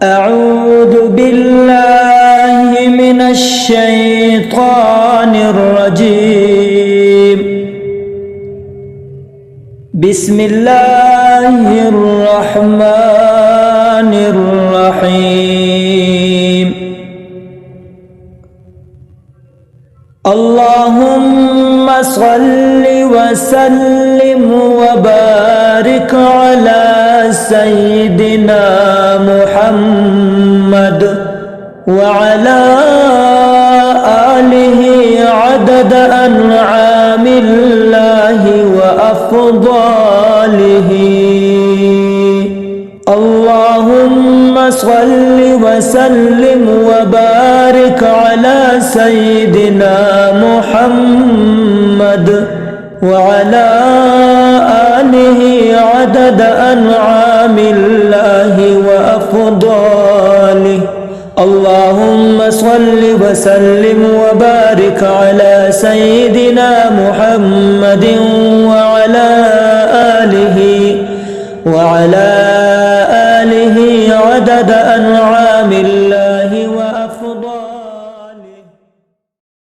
أعوذ بالله من الشيطان الرجيم. بسم الله الرحمن الرحيم. اللهم صل وسلم وبارك على سيدنا محمد وعلى آله عدد أنعام الله وأفضاله. اللهم صل وسلم وبارك على سيدنا محمد وعلى آله عدد أنعام الله وأفضاله. اللهم صل وسلم وبارك على سيدنا محمد وعلى آله عدد أنعام الله